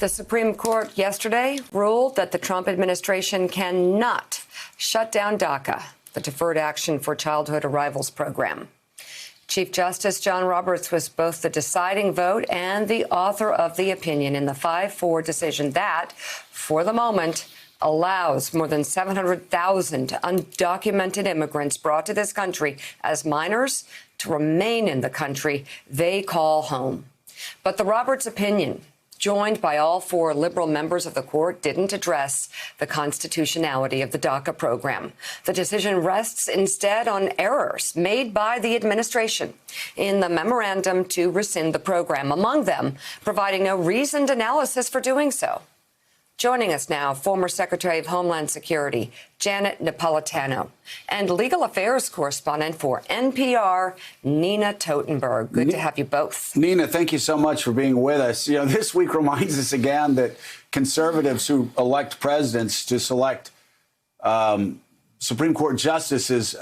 The Supreme Court yesterday ruled that the Trump administration cannot shut down DACA, the Deferred Action for Childhood Arrivals program. Chief Justice John Roberts was both the deciding vote and the author of the opinion in the 5-4 decision that, for the moment, allows more than 700,000 undocumented immigrants brought to this country as minors to remain in the country they call home. But the Roberts opinion, joined by all 4 liberal members of the court, didn't address the constitutionality of the DACA program. The decision rests instead on errors made by the administration in the memorandum to rescind the program, among them providing no reasoned analysis for doing so. Joining us now, former Secretary of Homeland Security, Janet Napolitano, and legal affairs correspondent for NPR, Nina Totenberg. Good to have you both. Nina, thank you so much for being with us. You know, this week reminds us again that conservatives who elect presidents to select Supreme Court justices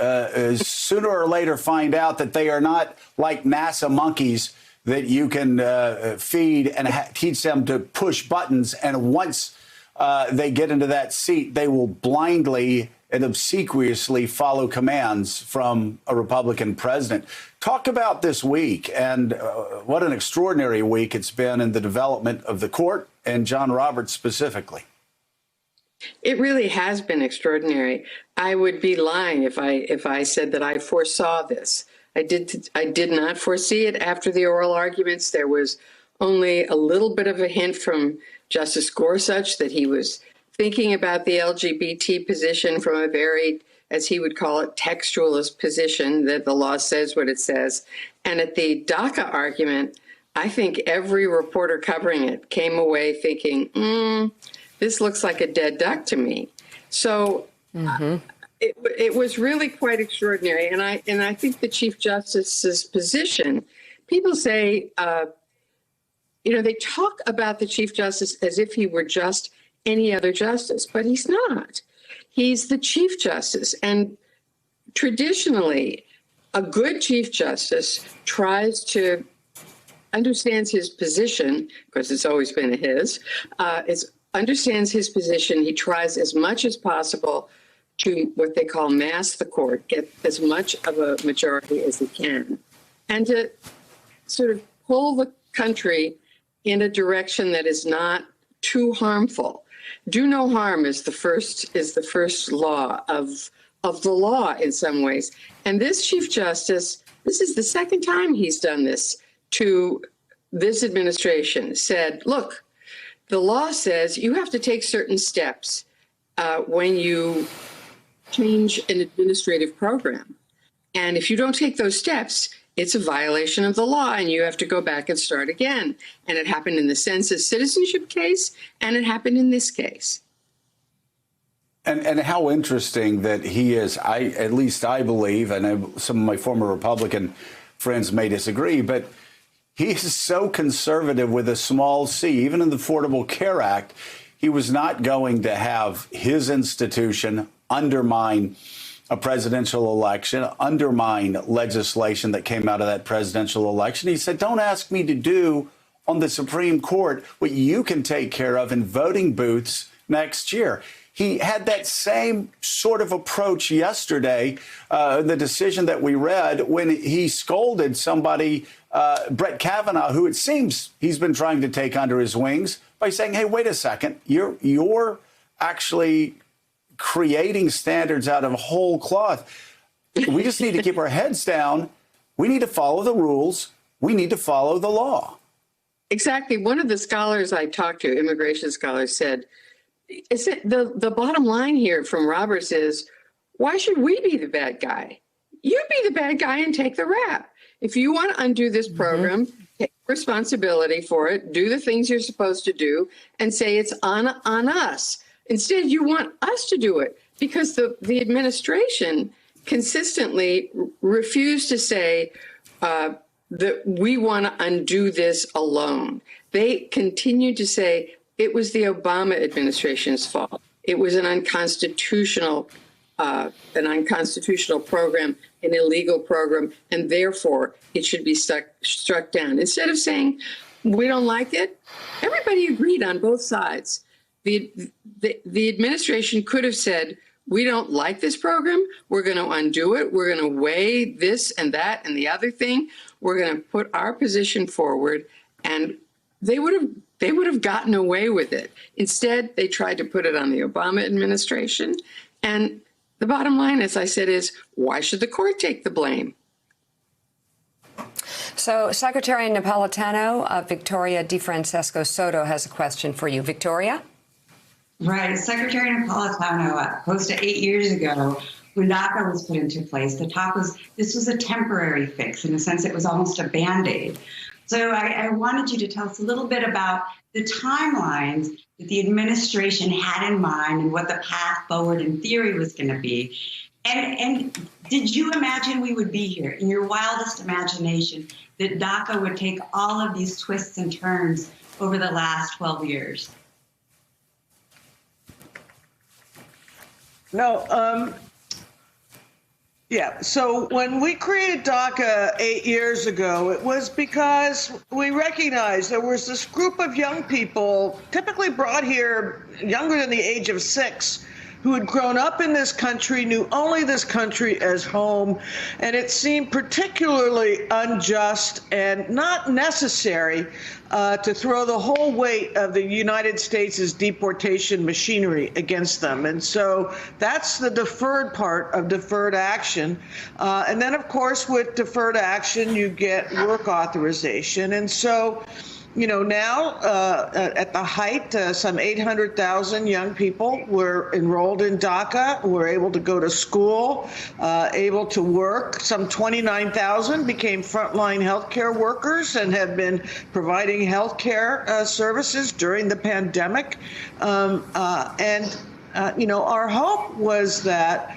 sooner or later find out that they are not like NASA monkeys that you can feed and teach them to push buttons. And once they get into that seat, they will blindly and obsequiously follow commands from a Republican president. Talk about this week and what an extraordinary week it's been in the development of the court and John Roberts specifically. It really has been extraordinary. I would be lying if I said that I foresaw this. I did not foresee it after the oral arguments. There was only a little bit of a hint from Justice Gorsuch that he was thinking about the LGBT position from a very, as he would call it, textualist position, that the law says what it says. And at the DACA argument, I think every reporter covering it came away thinking, this looks like a dead duck to me. So it was really quite extraordinary. And I think the Chief Justice's position, people say, they talk about the Chief Justice as if he were just any other justice, but he's not. He's the Chief Justice. And traditionally, a good Chief Justice understands his position, because it's always been his, understands his position. He tries as much as possible to what they call mass the court, get as much of a majority as he can, and to sort of pull the country in a direction that is not too harmful. Do no harm is the first law of the law in some ways. And this Chief Justice, this is the second time he's done this to this administration, said, look, the law says you have to take certain steps when you change an administrative program. And if you don't take those steps, it's a violation of the law and you have to go back and start again. And it happened in the census citizenship case, and it happened in this case. And how interesting that he is, at least I believe, and some of my former Republican friends may disagree, but he is so conservative with a small c. Even in the Affordable Care Act, he was not going to have his institution undermine a presidential election, undermine legislation that came out of that presidential election. He said, don't ask me to do on the Supreme Court what you can take care of in voting booths next year. He had that same sort of approach yesterday, the decision that we read, when he scolded somebody, Brett Kavanaugh, who it seems he's been trying to take under his wings, by saying, hey, wait a second, you're actually creating standards out of whole cloth. We just need to keep our heads down. We need to follow the rules. We need to follow the law. Exactly. One of the scholars I talked to, immigration scholars, said, the bottom line here from Roberts is, why should we be the bad guy? You be the bad guy and take the rap. If you want to undo this program, take responsibility for it, do the things you're supposed to do, and say it's on us. Instead, you want us to do it, because the administration consistently refused to say that we want to undo this alone. They continued to say it was the Obama administration's fault. It was an unconstitutional program, an illegal program, and therefore it should be struck down. Instead of saying, we don't like it. Everybody agreed on both sides. The administration could have said, we don't like this program. We're going to undo it. We're going to weigh this and that and the other thing. We're going to put our position forward, and they would have gotten away with it. Instead, they tried to put it on the Obama administration. And the bottom line, as I said, is why should the court take the blame? So Secretary Napolitano, Victoria DeFrancesco Soto has a question for you. Victoria? Right. Secretary Napolitano, close to 8 years ago, when DACA was put into place, this was a temporary fix. In a sense, it was almost a Band-Aid. So I wanted you to tell us a little bit about the timelines that the administration had in mind and what the path forward in theory was going to be. And did you imagine we would be here, in your wildest imagination, that DACA would take all of these twists and turns over the last 12 years? No, yeah. So when we created DACA 8 years ago, it was because we recognized there was this group of young people, typically brought here younger than the age of 6, who had grown up in this country, knew only this country as home, and it seemed particularly unjust and not necessary to throw the whole weight of the United States' deportation machinery against them. And so that's the deferred part of deferred action. And then, of course, with deferred action, you get work authorization. And so, you know, now at the height, some 800,000 young people were enrolled in DACA, were able to go to school, able to work. Some 29,000 became frontline healthcare workers and have been providing healthcare services during the pandemic. You know, our hope was that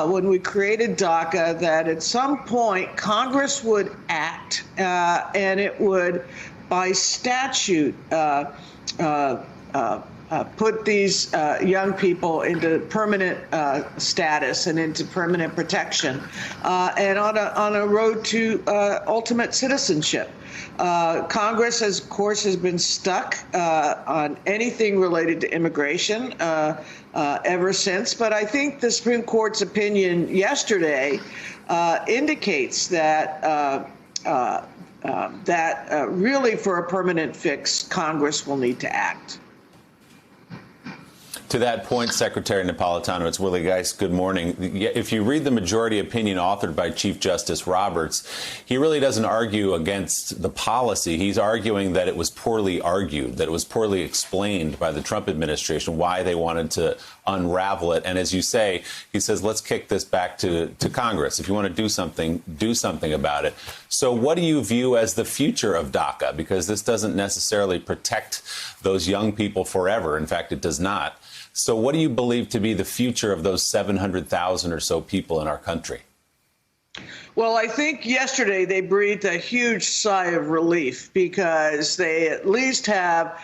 when we created DACA, that at some point Congress would act and it would, by statute, put these young people into permanent status and into permanent protection, and on a road to ultimate citizenship. Congress, of course, has been stuck on anything related to immigration ever since. But I think the Supreme Court's opinion yesterday indicates that really, for a permanent fix, Congress will need to act. To that point, Secretary Napolitano, it's Willie Geist. Good morning. If you read the majority opinion authored by Chief Justice Roberts, he really doesn't argue against the policy. He's arguing that it was poorly argued, that it was poorly explained by the Trump administration why they wanted to unravel it. And as you say, he says, let's kick this back to Congress. If you want to do something about it. So what do you view as the future of DACA? Because this doesn't necessarily protect those young people forever. In fact, it does not. So what do you believe to be the future of those 700,000 or so people in our country? Well, I think yesterday they breathed a huge sigh of relief because they at least have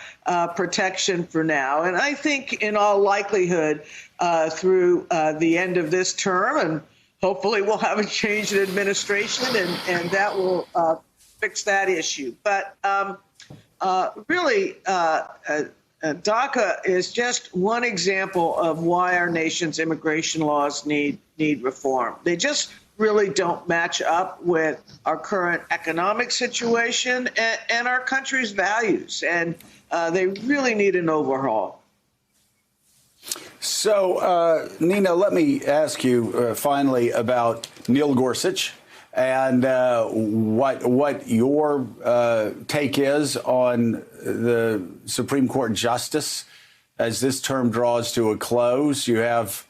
protection for now. And I think in all likelihood through the end of this term, and hopefully we'll have a change in administration and that will fix that issue. But really, DACA is just one example of why our nation's immigration laws need reform. They just really don't match up with our current economic situation and our country's values, and they really need an overhaul. So, Nina, let me ask you finally about Neil Gorsuch and what your take is on the Supreme Court justice as this term draws to a close. You have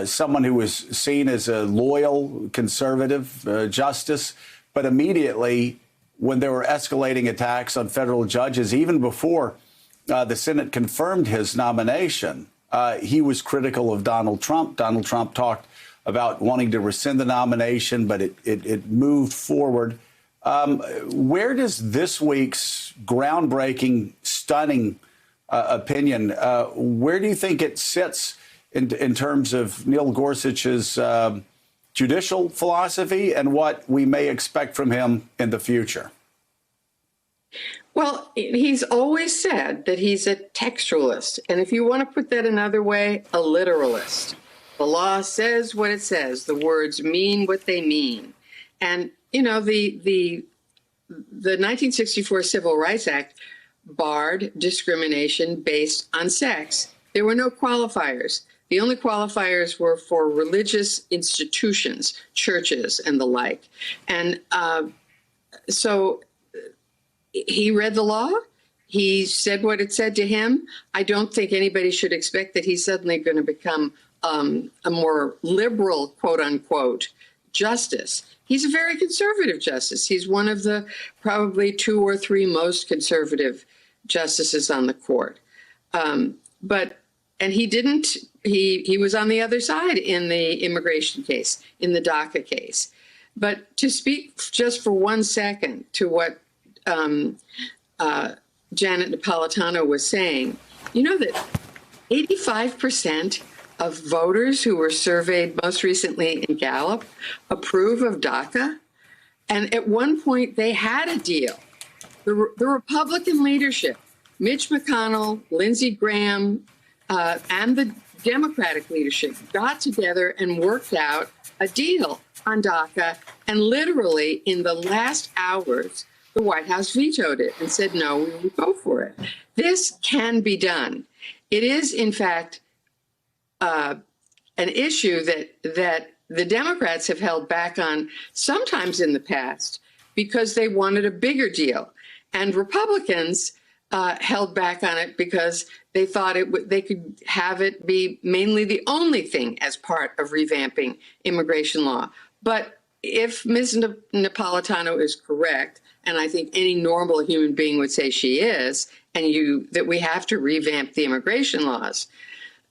someone who was seen as a loyal conservative justice, but immediately when there were escalating attacks on federal judges, even before the Senate confirmed his nomination, he was critical of Donald Trump. Donald Trump talked about wanting to rescind the nomination, but it moved forward. Where does this week's groundbreaking, stunning opinion, where do you think it sits in terms of Neil Gorsuch's judicial philosophy and what we may expect from him in the future? Well, he's always said that he's a textualist. And if you want to put that another way, a literalist. The law says what it says. The words mean what they mean. And, you know, the 1964 Civil Rights Act barred discrimination based on sex. There were no qualifiers. The only qualifiers were for religious institutions, churches, and the like. And so he read the law. He said what it said to him. I don't think anybody should expect that he's suddenly going to become a more liberal, quote unquote, justice. He's a very conservative justice. He's one of the probably 2 or 3 most conservative justices on the court. And he was on the other side in the immigration case, in the DACA case. But to speak just for 1 second to what Janet Napolitano was saying, you know that 85% of voters who were surveyed most recently in Gallup approve of DACA? And at one point, they had a deal. The Republican leadership, Mitch McConnell, Lindsey Graham, and the Democratic leadership got together and worked out a deal on DACA. And literally, in the last hours, the White House vetoed it and said, no, we won't go for it. This can be done. It is, in fact, an issue that the Democrats have held back on sometimes in the past because they wanted a bigger deal. And Republicans held back on it because they thought they could have it be mainly the only thing as part of revamping immigration law. But if Ms. Napolitano is correct, and I think any normal human being would say she is, and that we have to revamp the immigration laws,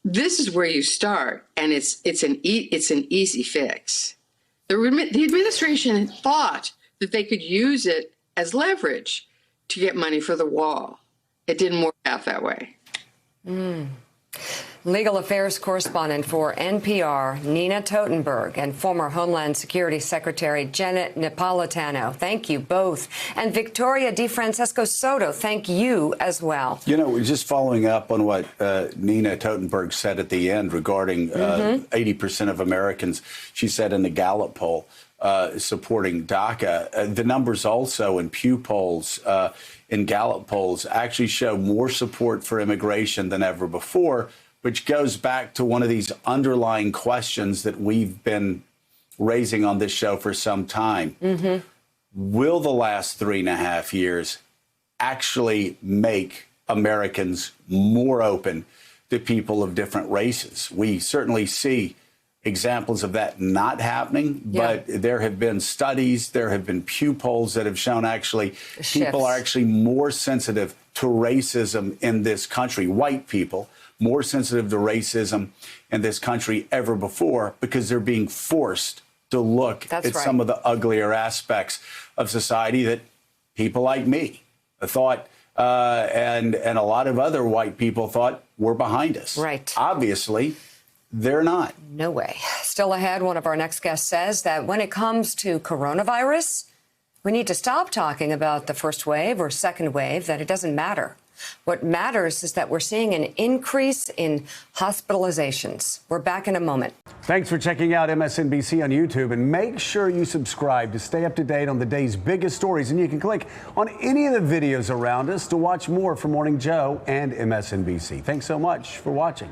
this is where you start, and it's an easy fix. The administration thought that they could use it as leverage to get money for the wall. It didn't work out that way. Legal affairs correspondent for NPR, Nina Totenberg, and former Homeland Security Secretary Janet Napolitano. Thank you both. And Victoria DeFrancesco Soto, thank you as well. You know, just following up on what Nina Totenberg said at the end regarding 80% of Americans, she said in the Gallup poll, supporting DACA. The numbers also in Pew polls, in Gallup polls, actually show more support for immigration than ever before, which goes back to one of these underlying questions that we've been raising on this show for some time. Will the last 3.5 years actually make Americans more open to people of different races? We certainly see examples of that not happening, but there have been studies, there have been Pew polls that have shown actually people are actually more sensitive to racism in this country, white people, more sensitive to racism in this country ever before because they're being forced to look at some of the uglier aspects of society that people like me thought and a lot of other white people thought were behind us. Right. Obviously, they're not. No way. Still ahead, one of our next guests says that when it comes to coronavirus, we need to stop talking about the first wave or second wave, that it doesn't matter. What matters is that we're seeing an increase in hospitalizations. We're back in a moment. Thanks for checking out MSNBC on YouTube, and make sure you subscribe to stay up to date on the day's biggest stories. And you can click on any of the videos around us to watch more from Morning Joe and MSNBC. Thanks so much for watching.